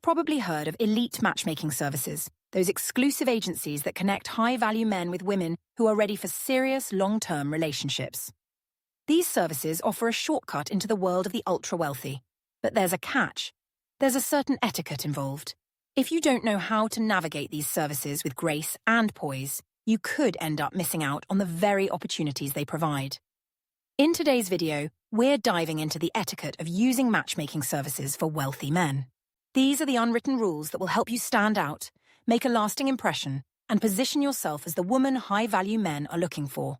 probably heard of elite matchmaking services, those exclusive agencies that connect high-value men with women who are ready for serious, long-term relationships. These services offer a shortcut into the world of the ultra-wealthy. But there's a catch. There's a certain etiquette involved. If you don't know how to navigate these services with grace and poise, you could end up missing out on the very opportunities they provide. In today's video, we're diving into the etiquette of using matchmaking services for wealthy men. These are the unwritten rules that will help you stand out, make a lasting impression, and position yourself as the woman high-value men are looking for.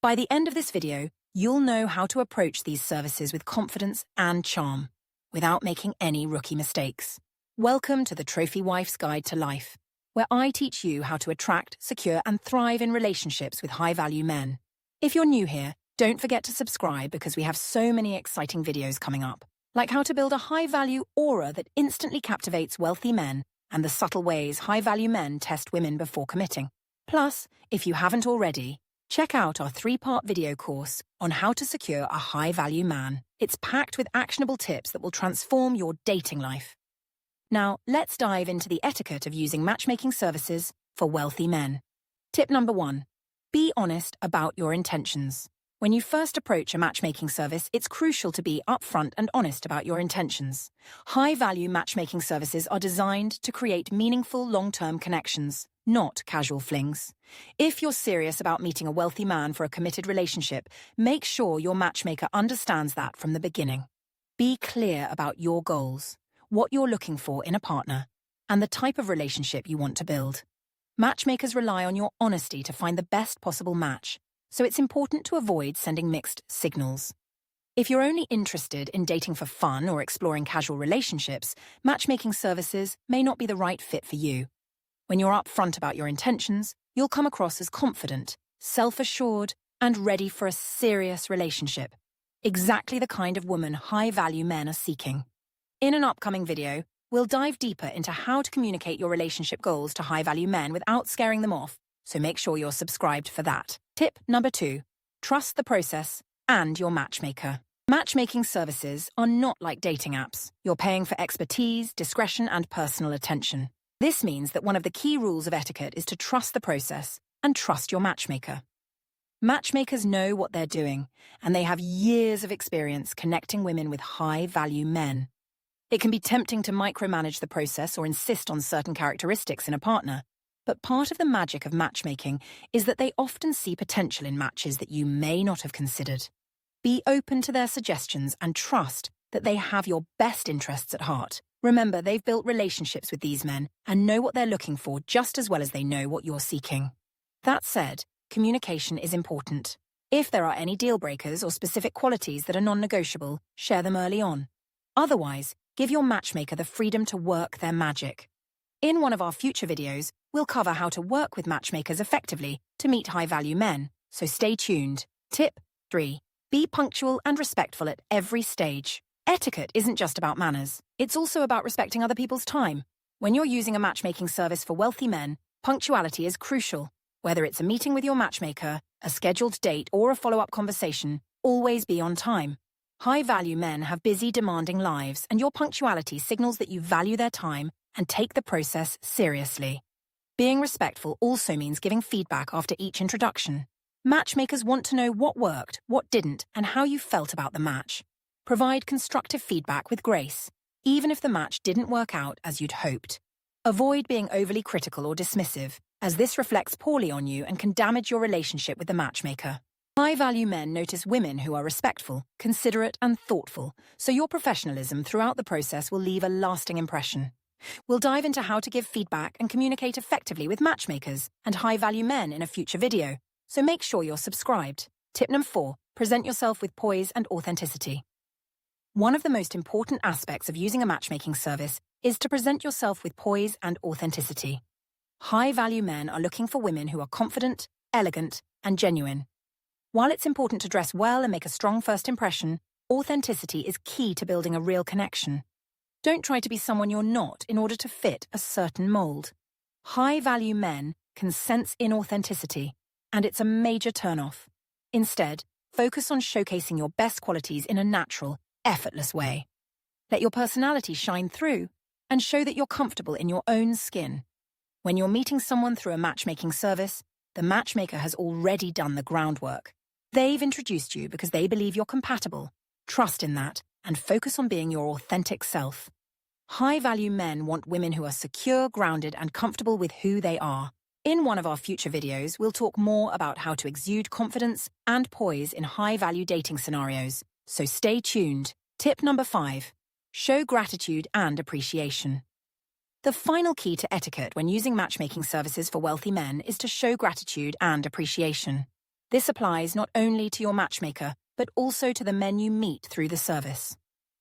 By the end of this video, you'll know how to approach these services with confidence and charm, without making any rookie mistakes. Welcome to the Trophy Wife's Guide to Life, where I teach you how to attract, secure, and thrive in relationships with high-value men. If you're new here, don't forget to subscribe because we have so many exciting videos coming up, like how to build a high-value aura that instantly captivates wealthy men and the subtle ways high-value men test women before committing. Plus, if you haven't already, check out our 3-part video course on how to secure a high-value man. It's packed with actionable tips that will transform your dating life. Now, let's dive into the etiquette of using matchmaking services for wealthy men. Tip number 1. Be honest about your intentions. When you first approach a matchmaking service, it's crucial to be upfront and honest about your intentions. High-value matchmaking services are designed to create meaningful long-term connections, not casual flings. If you're serious about meeting a wealthy man for a committed relationship, make sure your matchmaker understands that from the beginning. Be clear about your goals, what you're looking for in a partner, and the type of relationship you want to build. Matchmakers rely on your honesty to find the best possible match, so it's important to avoid sending mixed signals. If you're only interested in dating for fun or exploring casual relationships, matchmaking services may not be the right fit for you. When you're upfront about your intentions, you'll come across as confident, self-assured, and ready for a serious relationship. Exactly the kind of woman high-value men are seeking. In an upcoming video, we'll dive deeper into how to communicate your relationship goals to high-value men without scaring them off, so make sure you're subscribed for that. Tip number 2. Trust the process and your matchmaker. Matchmaking services are not like dating apps. You're paying for expertise, discretion, and personal attention. This means that one of the key rules of etiquette is to trust the process and trust your matchmaker. Matchmakers know what they're doing, and they have years of experience connecting women with high-value men. It can be tempting to micromanage the process or insist on certain characteristics in a partner, but part of the magic of matchmaking is that they often see potential in matches that you may not have considered. Be open to their suggestions and trust that they have your best interests at heart. Remember, they've built relationships with these men and know what they're looking for just as well as they know what you're seeking. That said, communication is important. If there are any deal breakers or specific qualities that are non-negotiable, share them early on. Otherwise, give your matchmaker the freedom to work their magic. In one of our future videos, we'll cover how to work with matchmakers effectively to meet high-value men, so stay tuned. Tip 3. Be punctual and respectful at every stage. Etiquette isn't just about manners. It's also about respecting other people's time. When you're using a matchmaking service for wealthy men, punctuality is crucial. Whether it's a meeting with your matchmaker, a scheduled date, or a follow-up conversation, always be on time. High-value men have busy, demanding lives, and your punctuality signals that you value their time and take the process seriously. Being respectful also means giving feedback after each introduction. Matchmakers want to know what worked, what didn't, and how you felt about the match. Provide constructive feedback with grace, even if the match didn't work out as you'd hoped. Avoid being overly critical or dismissive, as this reflects poorly on you and can damage your relationship with the matchmaker. High-value men notice women who are respectful, considerate, and thoughtful, so your professionalism throughout the process will leave a lasting impression. We'll dive into how to give feedback and communicate effectively with matchmakers and high-value men in a future video, so make sure you're subscribed. Tip number 4. Present yourself with poise and authenticity. One of the most important aspects of using a matchmaking service is to present yourself with poise and authenticity. High-value men are looking for women who are confident, elegant, and genuine. While it's important to dress well and make a strong first impression, authenticity is key to building a real connection. Don't try to be someone you're not in order to fit a certain mold. High-value men can sense inauthenticity, and it's a major turn-off. Instead, focus on showcasing your best qualities in a natural, effortless way. Let your personality shine through. and show that you're comfortable in your own skin. When you're meeting someone through a matchmaking service, the matchmaker has already done the groundwork. They've introduced you because they believe you're compatible. Trust in that and focus on being your authentic self. High-value men want women who are secure, grounded, and comfortable with who they are. In one of our future videos, we'll talk more about how to exude confidence and poise in high-value dating scenarios. So stay tuned. Tip number 5. Show gratitude and appreciation. The final key to etiquette when using matchmaking services for wealthy men is to show gratitude and appreciation. This applies not only to your matchmaker, but also to the men you meet through the service.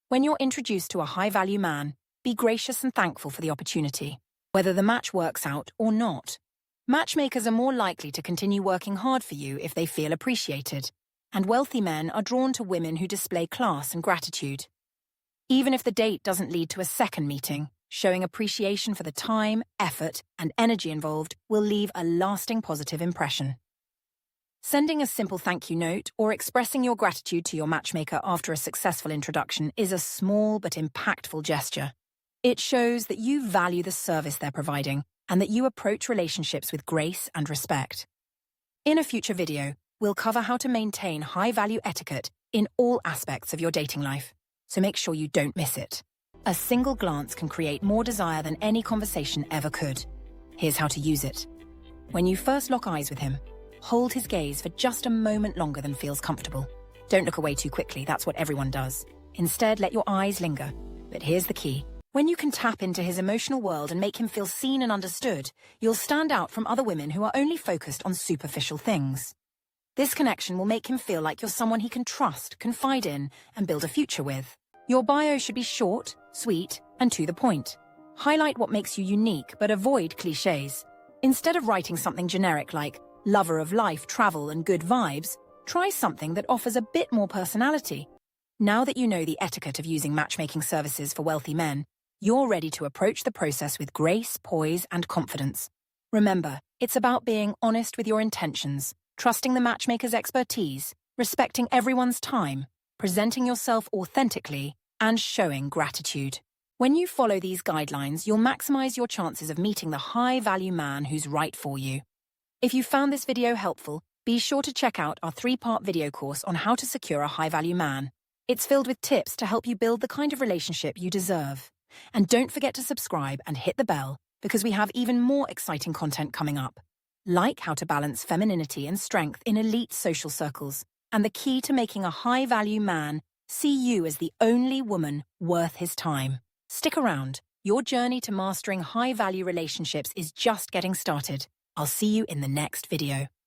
When you're introduced to a high-value man, be gracious and thankful for the opportunity, whether the match works out or not. Matchmakers are more likely to continue working hard for you if they feel appreciated, and wealthy men are drawn to women who display class and gratitude. Even if the date doesn't lead to a second meeting, showing appreciation for the time, effort, and energy involved will leave a lasting positive impression. Sending a simple thank you note or expressing your gratitude to your matchmaker after a successful introduction is a small but impactful gesture. It shows that you value the service they're providing and that you approach relationships with grace and respect. In a future video, we'll cover how to maintain high-value etiquette in all aspects of your dating life, so make sure you don't miss it. A single glance can create more desire than any conversation ever could. Here's how to use it. When you first lock eyes with him, hold his gaze for just a moment longer than feels comfortable. Don't look away too quickly, that's what everyone does. Instead, let your eyes linger. But here's the key. When you can tap into his emotional world and make him feel seen and understood, you'll stand out from other women who are only focused on superficial things. This connection will make him feel like you're someone he can trust, confide in, and build a future with. Your bio should be short, sweet, and to the point. Highlight what makes you unique, but avoid cliches. Instead of writing something generic like lover of life, travel, and good vibes, try something that offers a bit more personality. Now that you know the etiquette of using matchmaking services for wealthy men, you're ready to approach the process with grace, poise, and confidence. Remember, it's about being honest with your intentions, trusting the matchmaker's expertise, respecting everyone's time, presenting yourself authentically, and showing gratitude. When you follow these guidelines, you'll maximize your chances of meeting the high-value man who's right for you. If you found this video helpful, be sure to check out our 3-part video course on how to secure a high-value man. It's filled with tips to help you build the kind of relationship you deserve. And don't forget to subscribe and hit the bell, because we have even more exciting content coming up, like how to balance femininity and strength in elite social circles, and the key to making a high-value man see you as the only woman worth his time. Stick around. Your journey to mastering high-value relationships is just getting started. I'll see you in the next video.